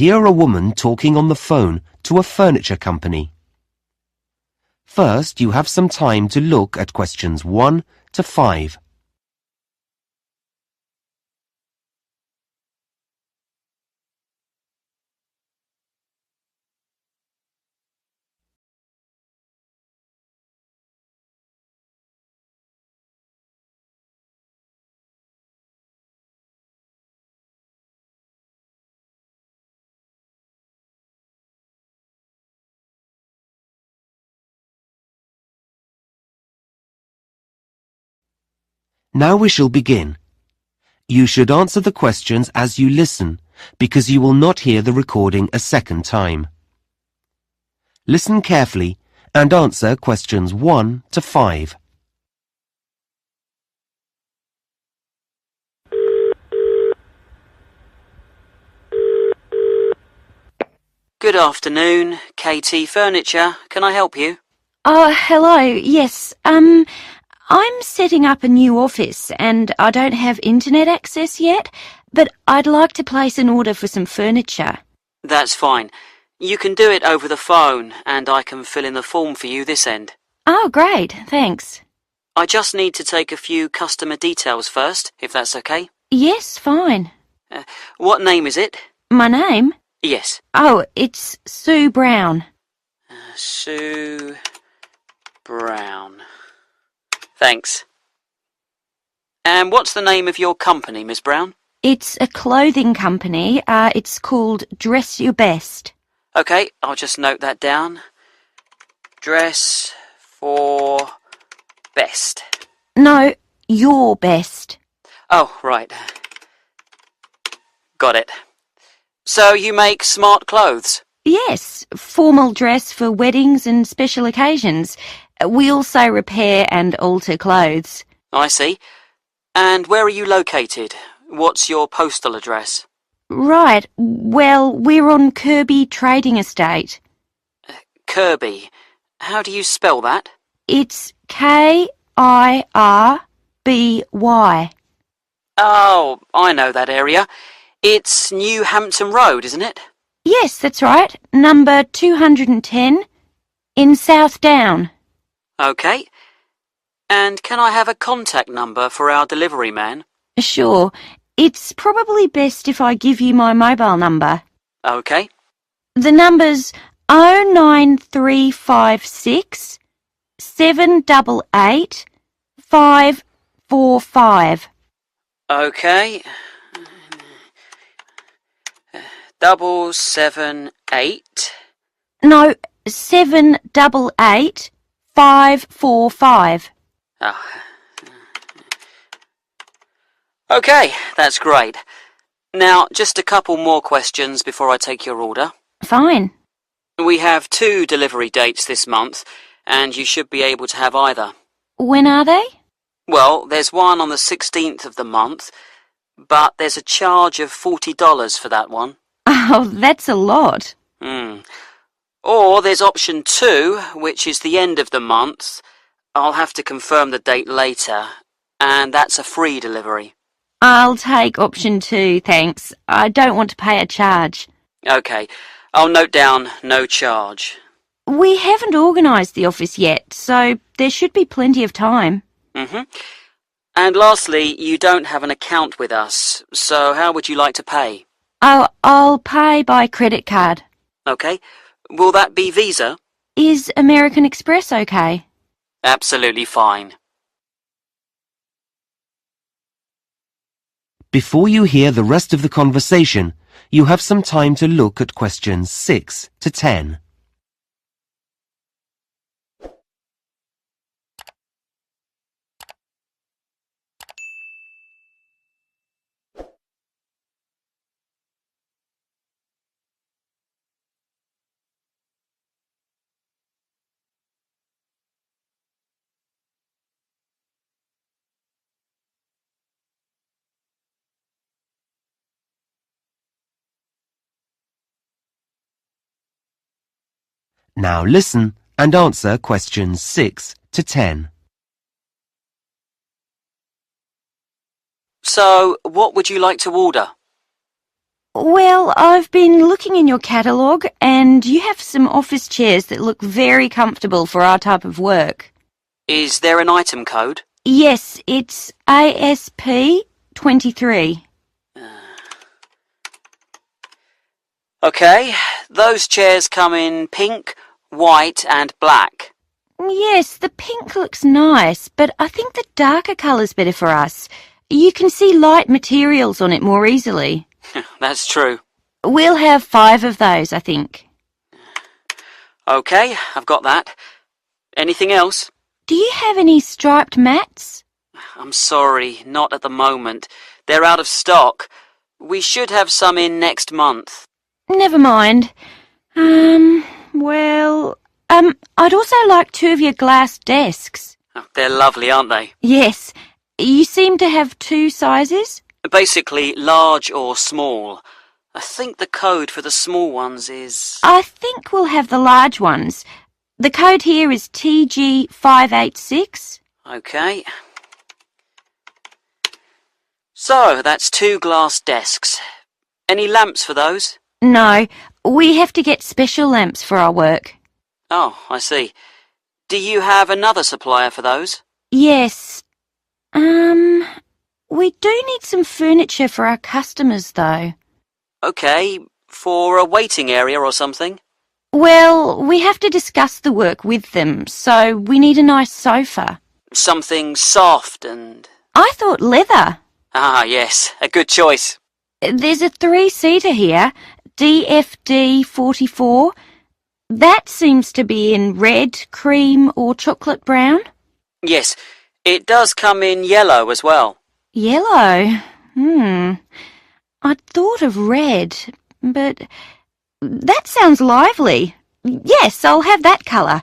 hear a woman talking on the phone to a furniture company. First, you have some time to look at questions 1 to 5. Now we shall begin. You should answer the questions as you listen, because you will not hear the recording a second time. Listen carefully and answer questions 1 to 5. Good afternoon, KT Furniture. Can I help you? Oh, hello. Yes, I'm setting up a new office and I don't have internet access yet, but I'd like to place an order for some furniture. That's fine. You can do it over the phone and I can fill in the form for you this end. Oh, great. Thanks. I just need to take a few customer details first, if that's okay. Yes, fine. What name is it? My name? Yes. Oh, it's Sue Brown. Sue Brown. Thanks. And what's the name of your company, Miss Brown? It's a clothing company. It's called Dress Your Best. Okay, I'll just note that down. Dress for best. No, Your Best. Oh, right. Got it. So you make smart clothes? Yes, formal dress for weddings and special occasions. We also repair and alter clothes. I see. And where are you located? What's your postal address? Right, well, we're on Kirby Trading Estate. Kirby. How do you spell that? It's Kirby. Oh, I know that area. It's New Hampton Road, isn't it? Yes, that's right. Number 210 in South Down. Okay. And can I have a contact number for our delivery man? Sure. It's probably best if I give you my mobile number. Okay. The number's 09356 788 545. Okay. 778. No, 788 545. Oh. Okay, that's great. Now, just a couple more questions before I take your order. Fine. We have 2 delivery dates this month, and you should be able to have either. When are they? Well, there's one on the 16th of the month, but there's a charge of $40 for that one. Oh, that's a lot. Or there's option 2, which is the end of the month. I'll have to confirm the date later, and that's a free delivery. I'll take option 2, thanks. I don't want to pay a charge. Okay, I'll note down no charge. We haven't organised the office yet, so there should be plenty of time. And lastly, you don't have an account with us, so how would you like to pay? Oh, I'll pay by credit card. Okay, will that be Visa? Is American Express okay? Absolutely fine. Before you hear the rest of the conversation, you have some time to look at questions 6 to 10. Now listen and answer questions 6 to 10. So, what would you like to order? Well, I've been looking in your catalogue and you have some office chairs that look very comfortable for our type of work. Is there an item code? Yes, it's ASP 23. OK, those chairs come in pink, white and black. Yes, the pink looks nice, but I think the darker colour's better for us. You can see light materials on it more easily. That's true. We'll have 5 of those, I think. OK, I've got that. Anything else? Do you have any striped mats? I'm sorry, not at the moment. They're out of stock. We should have some in next month. Never mind. I'd also like 2 of your glass desks. Oh, they're lovely, aren't they? Yes. You seem to have 2 sizes? Basically, large or small. I think the code for the small ones is... I think we'll have the large ones. The code here is TG586. OK. So, that's 2 glass desks. Any lamps for those? No, we have to get special lamps for our work. Oh, I see. Do you have another supplier for those? Yes. We do need some furniture for our customers, though. OK, for a waiting area or something? Well, we have to discuss the work with them, so we need a nice sofa. Something soft and... I thought leather. Ah, yes, a good choice. There's a 3-seater here, DFD 44. That seems to be in red, cream or chocolate brown. Yes, it does come in yellow as well. Yellow? I'd thought of red, but that sounds lively. Yes, I'll have that colour.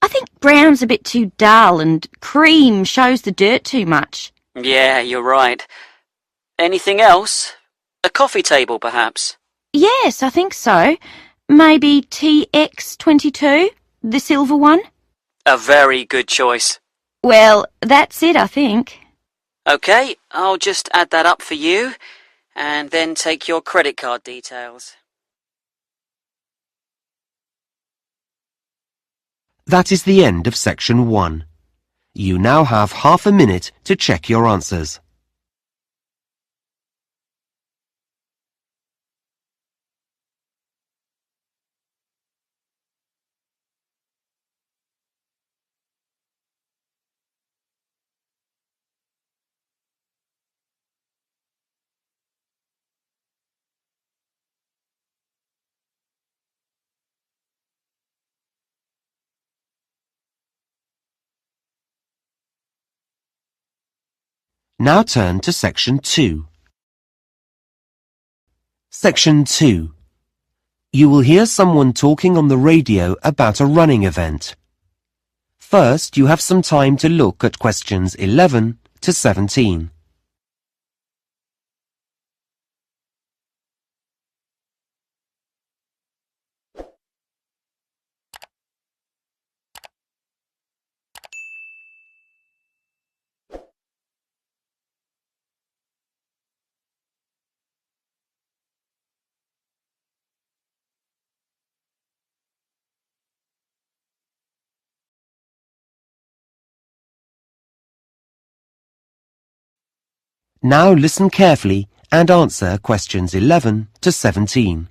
I think brown's a bit too dull and cream shows the dirt too much. Yeah, you're right. Anything else? A coffee table, perhaps? Yes, I think so. Maybe TX22, the silver one? A very good choice. Well, that's it, I think. OK, I'll just add that up for you, and then take your credit card details. That is the end of section 1. You now have half a minute to check your answers. Now turn to section 2. Section 2. You will hear someone talking on the radio about a running event. First, you have some time to look at questions 11 to 17. Now listen carefully and answer questions 11 to 17.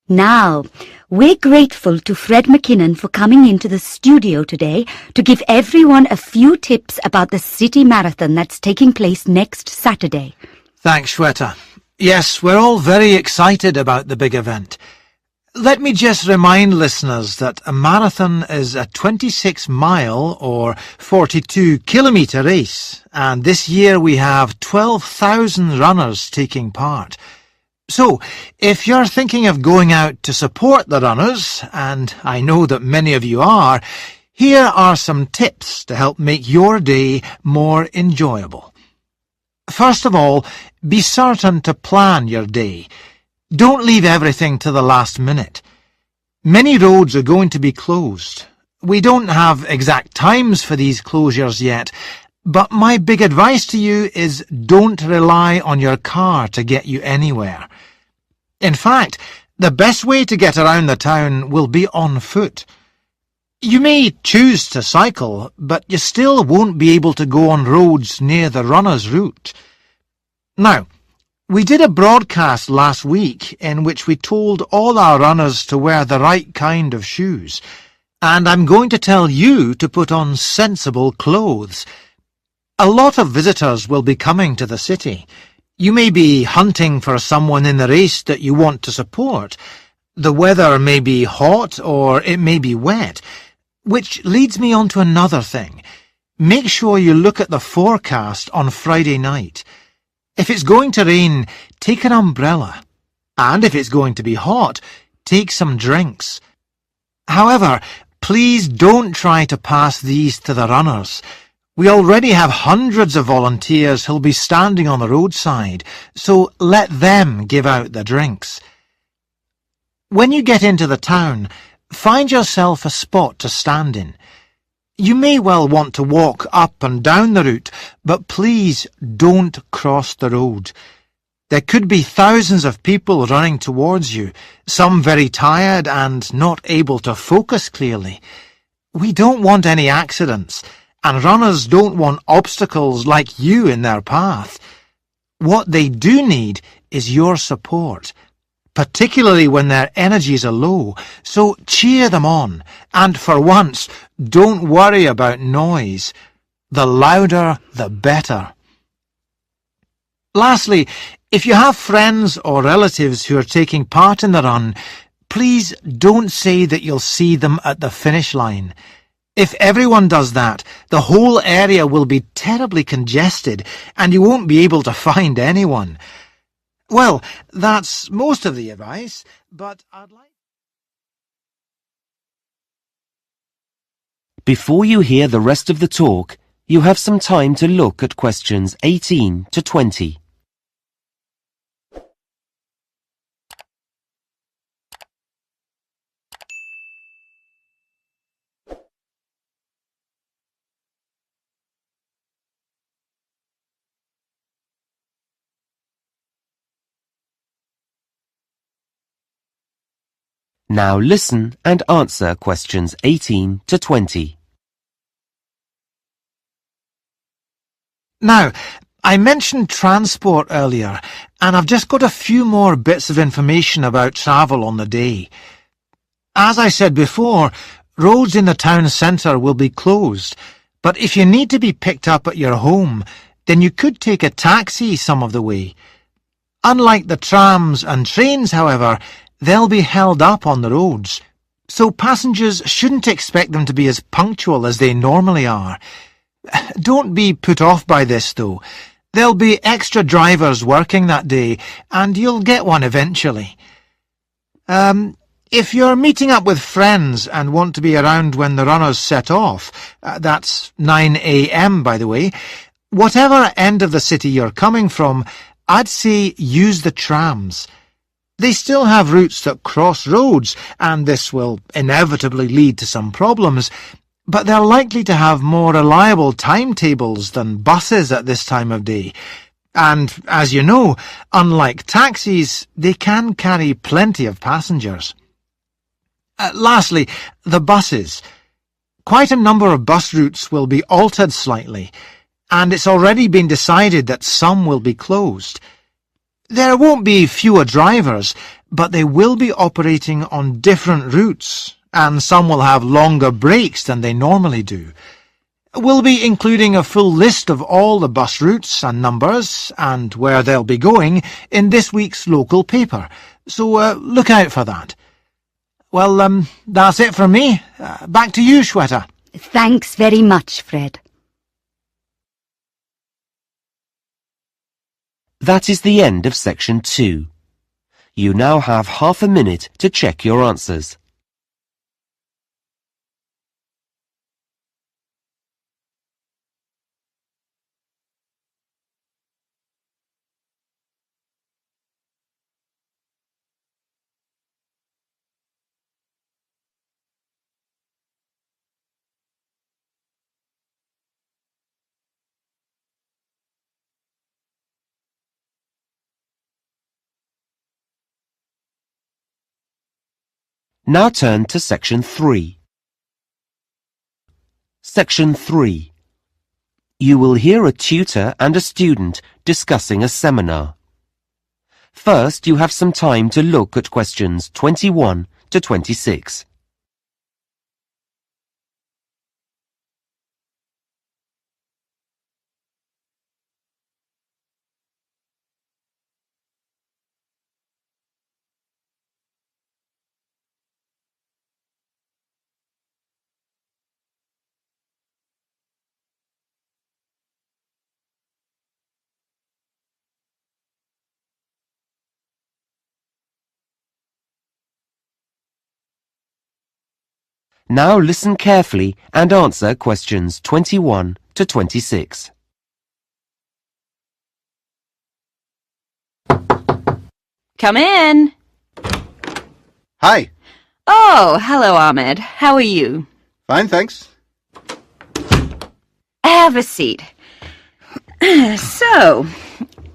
Now, we're grateful to Fred McKinnon for coming into the studio today to give everyone a few tips about the City Marathon that's taking place next Saturday. Thanks, Shweta. Yes, we're all very excited about the big event. Let me just remind listeners that a marathon is a 26-mile or 42-kilometre race, and this year we have 12,000 runners taking part. So, if you're thinking of going out to support the runners, and I know that many of you are, here are some tips to help make your day more enjoyable. First of all, be certain to plan your day. Don't leave everything to the last minute. Many roads are going to be closed. We don't have exact times for these closures yet, But my big advice to you is don't rely on your car to get you anywhere. In fact, the best way to get around the town will be on foot. You may choose to cycle, but you still won't be able to go on roads near the runner's route. Now, we did a broadcast last week in which we told all our runners to wear the right kind of shoes, and I'm going to tell you to put on sensible clothes. A lot of visitors will be coming to the city. You may be hunting for someone in the race that you want to support. The weather may be hot or it may be wet, which leads me on to another thing. Make sure you look at the forecast on Friday night. If it's going to rain, take an umbrella. And if it's going to be hot, take some drinks. However, please don't try to pass these to the runners. We already have hundreds of volunteers who'll be standing on the roadside, so let them give out the drinks. When you get into the town, find yourself a spot to stand in. You may well want to walk up and down the route, but please don't cross the road. There could be thousands of people running towards you, some very tired and not able to focus clearly. We don't want any accidents, and runners don't want obstacles like you in their path. What they do need is your support, particularly when their energies are low, so cheer them on, and for once, don't worry about noise. The louder, the better. Lastly, if you have friends or relatives who are taking part in the run, please don't say that you'll see them at the finish line. If everyone does that, the whole area will be terribly congested and you won't be able to find anyone. Well, that's most of the advice, but I'd like... Before you hear the rest of the talk, you have some time to look at questions 18 to 20. Now listen and answer questions 18 to 20. Now, I mentioned transport earlier, and I've just got a few more bits of information about travel on the day. As I said before, roads in the town centre will be closed, but if you need to be picked up at your home, then you could take a taxi some of the way. Unlike the trams and trains, however, they'll be held up on the roads, so passengers shouldn't expect them to be as punctual as they normally are. Don't be put off by this, though. There'll be extra drivers working that day, and you'll get one eventually. If you're meeting up with friends and want to be around when the runners set off, that's 9 a.m. by the way, whatever end of the city you're coming from, I'd say use the trams. They still have routes that cross roads, and this will inevitably lead to some problems, but they're likely to have more reliable timetables than buses at this time of day. And, as you know, unlike taxis, they can carry plenty of passengers. Lastly, the buses. Quite a number of bus routes will be altered slightly, and it's already been decided that some will be closed. There won't be fewer drivers, but they will be operating on different routes, and some will have longer breaks than they normally do. We'll be including a full list of all the bus routes and numbers, and where they'll be going, in this week's local paper, so look out for that. Well, that's it from me. Back to you, Shweta. Thanks very much, Fred. That is the end of section 2. You now have half a minute to check your answers. Now turn to Section 3. Section 3. You will hear a tutor and a student discussing a seminar. First, you have some time to look at questions 21 to 26. Now listen carefully and answer questions 21 to 26. Come in. Hi. Oh, hello, Ahmed. How are you? Fine, thanks. Have a seat. So,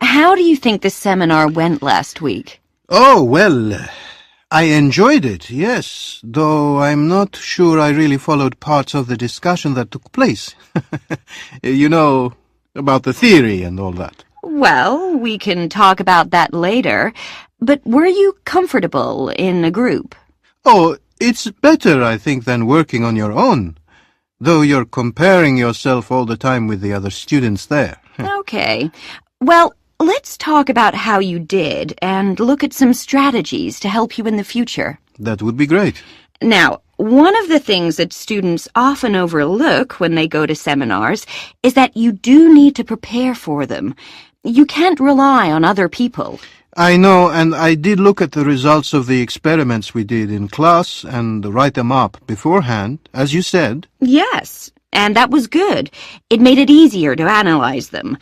how do you think the seminar went last week? Oh, well, I enjoyed it, yes, though I'm not sure I really followed parts of the discussion that took place. You know, about the theory and all that. Well, we can talk about that later. But were you comfortable in a group? Oh, it's better, I think, than working on your own, though you're comparing yourself all the time with the other students there. Okay. Well, let's talk about how you did and look at some strategies to help you in the future. That would be great. Now, one of the things that students often overlook when they go to seminars is that you do need to prepare for them. You can't rely on other people. I know, and I did look at the results of the experiments we did in class and write them up beforehand, as you said. Yes, and that was good. It made it easier to analyze them.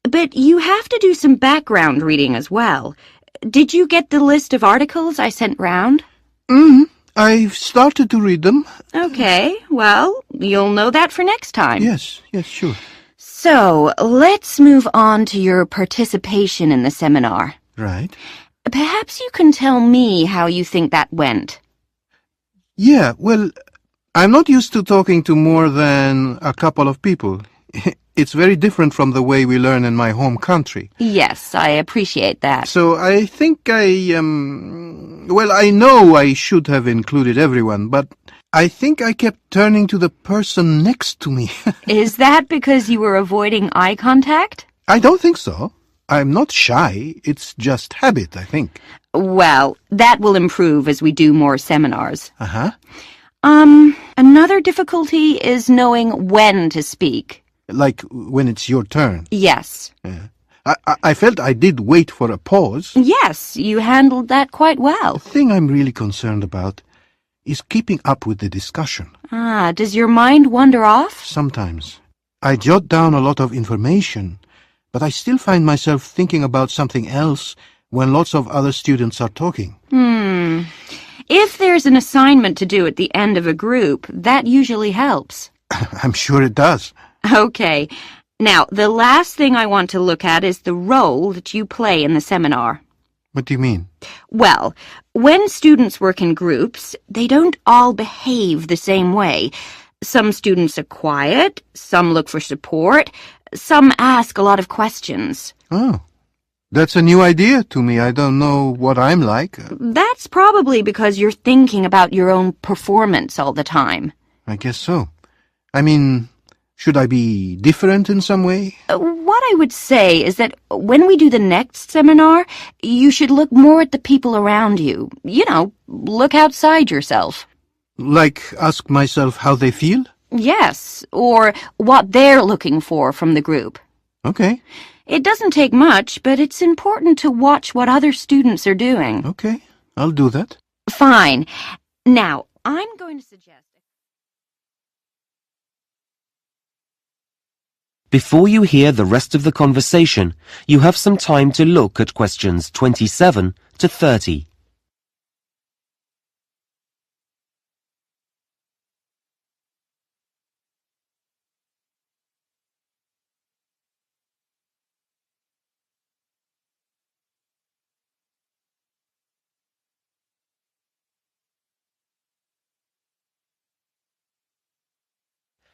But you have to do some background reading as well. Did you get the list of articles I sent round? I've started to read them. Okay, well, you'll know that for next time. Yes, sure. So, let's move on to your participation in the seminar. Right. Perhaps you can tell me how you think that went. Yeah, well, I'm not used to talking to more than a couple of people. It's very different from the way we learn in my home country. Yes, I appreciate that. So I think I know I should have included everyone, but I think I kept turning to the person next to me. Is that because you were avoiding eye contact? I don't think so. I'm not shy. It's just habit, I think. Well, that will improve as we do more seminars. Uh-huh. Another difficulty is knowing when to speak. Like when it's your turn. Yes. Yeah. I felt I did wait for a pause. Yes, you handled that quite well. The thing I'm really concerned about is keeping up with the discussion. Does your mind wander off? Sometimes. I jot down a lot of information, but I still find myself thinking about something else when lots of other students are talking. If there's an assignment to do at the end of a group, that usually helps. I'm sure it does. Okay. Now, the last thing I want to look at is the role that you play in the seminar. What do you mean? Well, when students work in groups, they don't all behave the same way. Some students are quiet, some look for support, some ask a lot of questions. Oh, that's a new idea to me. I don't know what I'm like. That's probably because you're thinking about your own performance all the time. I guess so. I mean, should I be different in some way? What I would say is that when we do the next seminar, you should look more at the people around you. You know, look outside yourself. Like ask myself how they feel? Yes, or what they're looking for from the group. Okay. It doesn't take much, but it's important to watch what other students are doing. Okay, I'll do that. Fine. Now, I'm going to suggest... Before you hear the rest of the conversation, you have some time to look at questions 27 to 30.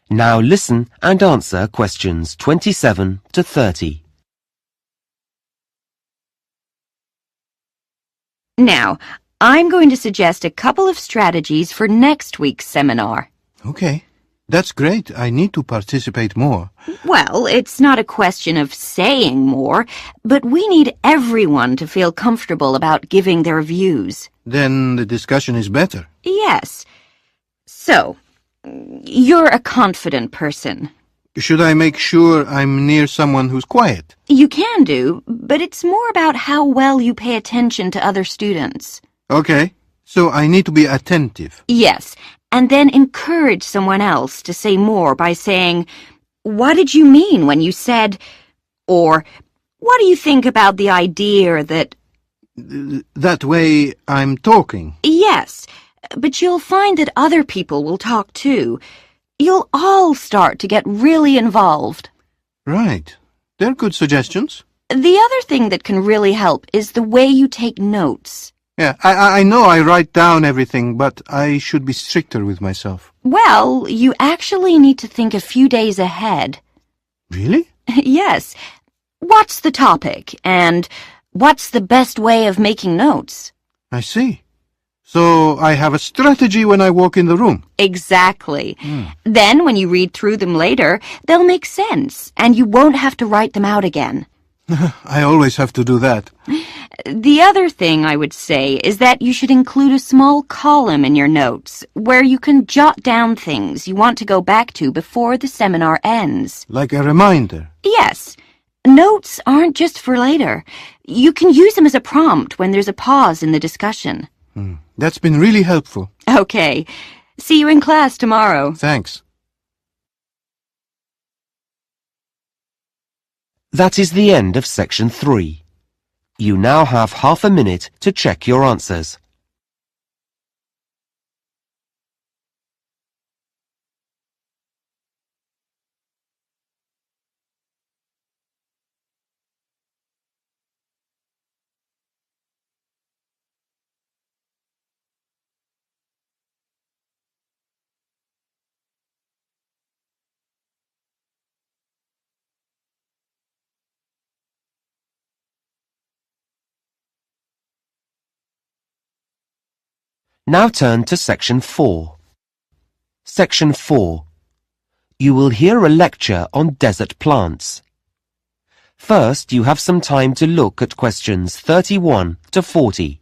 Now listen and answer questions 27 to 30. Now, I'm going to suggest a couple of strategies for next week's seminar. Okay. That's great. I need to participate more. Well, it's not a question of saying more, but we need everyone to feel comfortable about giving their views. Then the discussion is better. Yes. So, you're a confident person. Should I make sure I'm near someone who's quiet? You can do, but it's more about how well you pay attention to other students. Okay. So I need to be attentive. Yes, and then encourage someone else to say more by saying, "What did you mean when you said," or "What do you think about the idea that—" That way I'm talking. Yes, but you'll find that other people will talk too. You'll all start to get really involved. Right. They're good suggestions. The other thing that can really help is the way you take notes. Yeah, I know I write down everything, but I should be stricter with myself. Well, you actually need to think a few days ahead. Really? Yes. What's the topic? And what's the best way of making notes? I see. So I have a strategy when I walk in the room. Exactly. Then when you read through them later, they'll make sense, and you won't have to write them out again. I always have to do that. The other thing I would say is that you should include a small column in your notes where you can jot down things you want to go back to before the seminar ends. Like a reminder. Yes. Notes aren't just for later. You can use them as a prompt when there's a pause in the discussion. That's been really helpful. Okay. See you in class tomorrow. Thanks. That is the end of section 3. You now have half a minute to check your answers. Now turn to section 4. Section 4. You will hear a lecture on desert plants. First, you have some time to look at questions 31 to 40.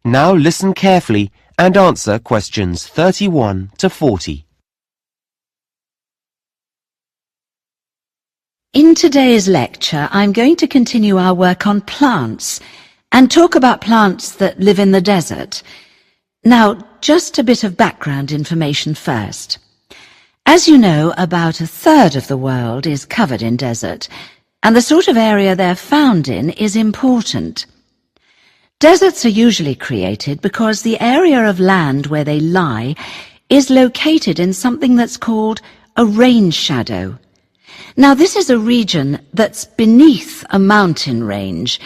Now listen carefully and answer questions 31 to 40. In today's lecture, I'm going to continue our work on plants and talk about plants that live in the desert. Now, just a bit of background information first. As you know, about a third of the world is covered in desert, and the sort of area they're found in is important. Deserts are usually created because the area of land where they lie is located in something that's called a rain shadow. Now, this is a region that's beneath a mountain range,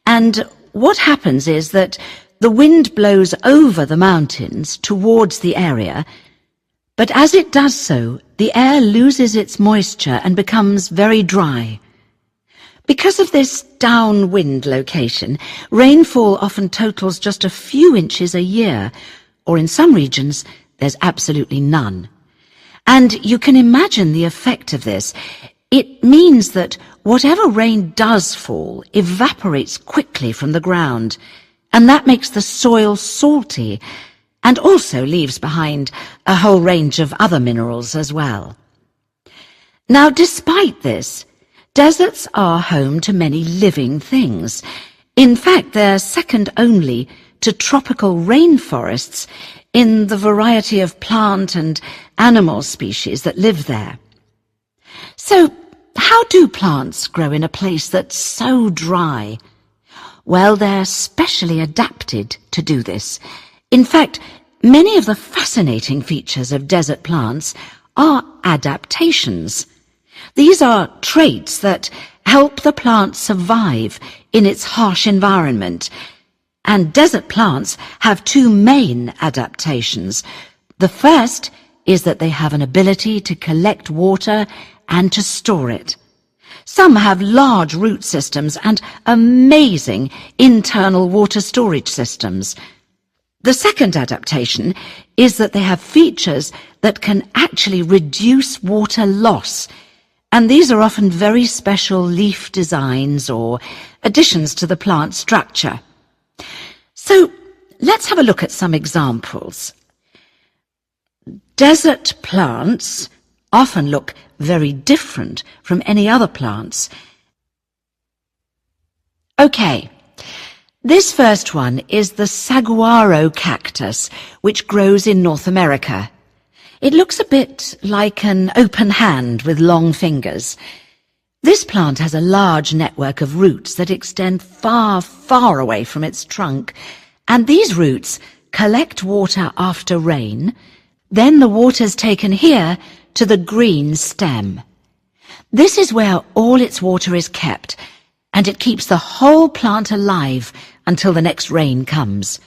and what happens is that the wind blows over the mountains towards the area, but as it does so, the air loses its moisture and becomes very dry. Because of this downwind location, rainfall often totals just a few inches a year, or in some regions, there's absolutely none. And you can imagine the effect of this. It means that whatever rain does fall evaporates quickly from the ground, and that makes the soil salty, and also leaves behind a whole range of other minerals as well. Now, despite this, deserts are home to many living things. In fact, they're second only to tropical rainforests in the variety of plant and animal species that live there. So, how do plants grow in a place that's so dry? Well, they're specially adapted to do this. In fact, many of the fascinating features of desert plants are adaptations. These are traits that help the plant survive in its harsh environment. And desert plants have two main adaptations. The first is that they have an ability to collect water and to store it. Some have large root systems and amazing internal water storage systems. The second adaptation is that they have features that can actually reduce water loss, and these are often very special leaf designs or additions to the plant structure. So let's have a look at some examples. Desert plants often look very different from any other plants. Okay, this first one is the saguaro cactus, which grows in North America. It looks a bit like an open hand with long fingers. This plant has a large network of roots that extend far, far away from its trunk, and these roots collect water after rain. Then the water's taken here to the green stem. This is where all its water is kept, and it keeps the whole plant alive until the next rain comes.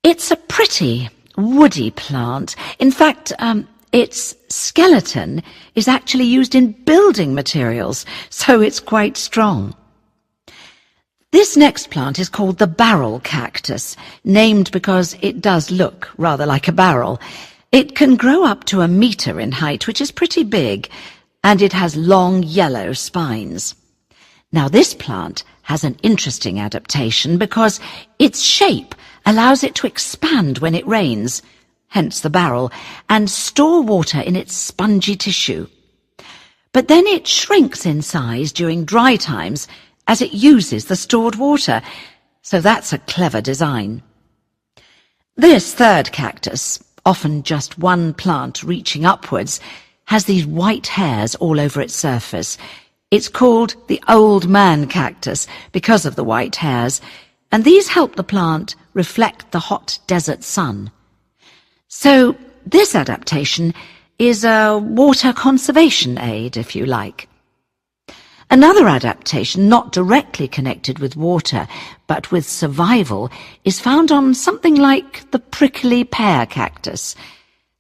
It's a pretty, woody plant. In fact, its skeleton is actually used in building materials, so it's quite strong. This next plant is called the barrel cactus, named because it does look rather like a barrel. It can grow up to 1 meter in height, which is pretty big, and it has long yellow spines. Now, this plant has an interesting adaptation because its shape allows it to expand when it rains, hence the barrel, and store water in its spongy tissue. But then it shrinks in size during dry times as it uses the stored water, so that's a clever design. This third cactus, often just one plant reaching upwards, has these white hairs all over its surface. It's called the old man cactus because of the white hairs, and these help the plant reflect the hot desert sun. So this adaptation is a water conservation aid, if you like. Another adaptation, not directly connected with water, but with survival, is found on something like the prickly pear cactus.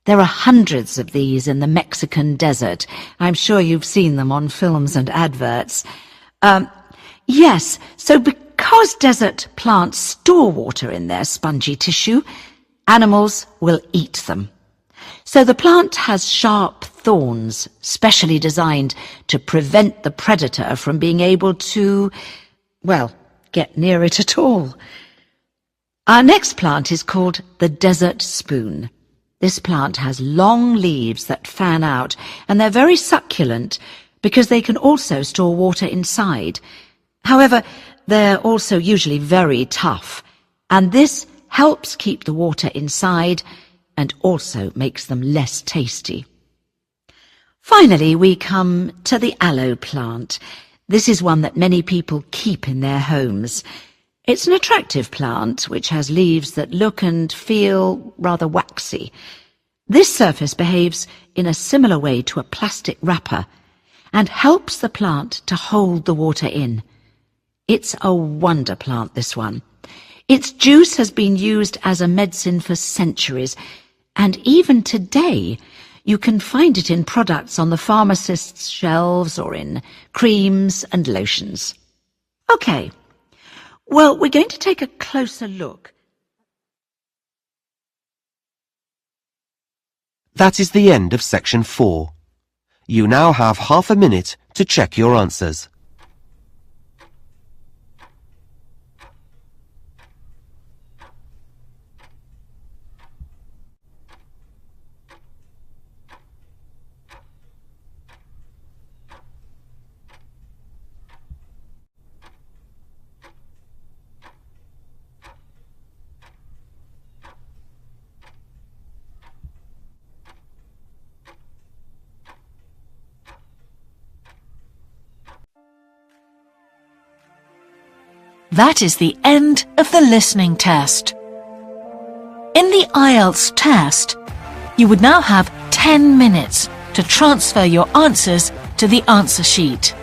There are hundreds of these in the Mexican desert. I'm sure you've seen them on films and adverts. Yes, so because desert plants store water in their spongy tissue, animals will eat them. So the plant has sharp thorns, specially designed to prevent the predator from being able to, well, get near it at all. Our next plant is called the desert spoon. This plant has long leaves that fan out, and they're very succulent because they can also store water inside. However, they're also usually very tough, and this helps keep the water inside and also makes them less tasty. Finally, we come to the aloe plant. This is one that many people keep in their homes. It's an attractive plant which has leaves that look and feel rather waxy. This surface behaves in a similar way to a plastic wrapper and helps the plant to hold the water in. It's a wonder plant, this one. Its juice has been used as a medicine for centuries, and even today you can find it in products on the pharmacist's shelves or in creams and lotions. Okay, well, we're going to take a closer look. That is the end of section 4. You now have half a minute to check your answers. That is the end of the listening test. In the IELTS test, you would now have 10 minutes to transfer your answers to the answer sheet.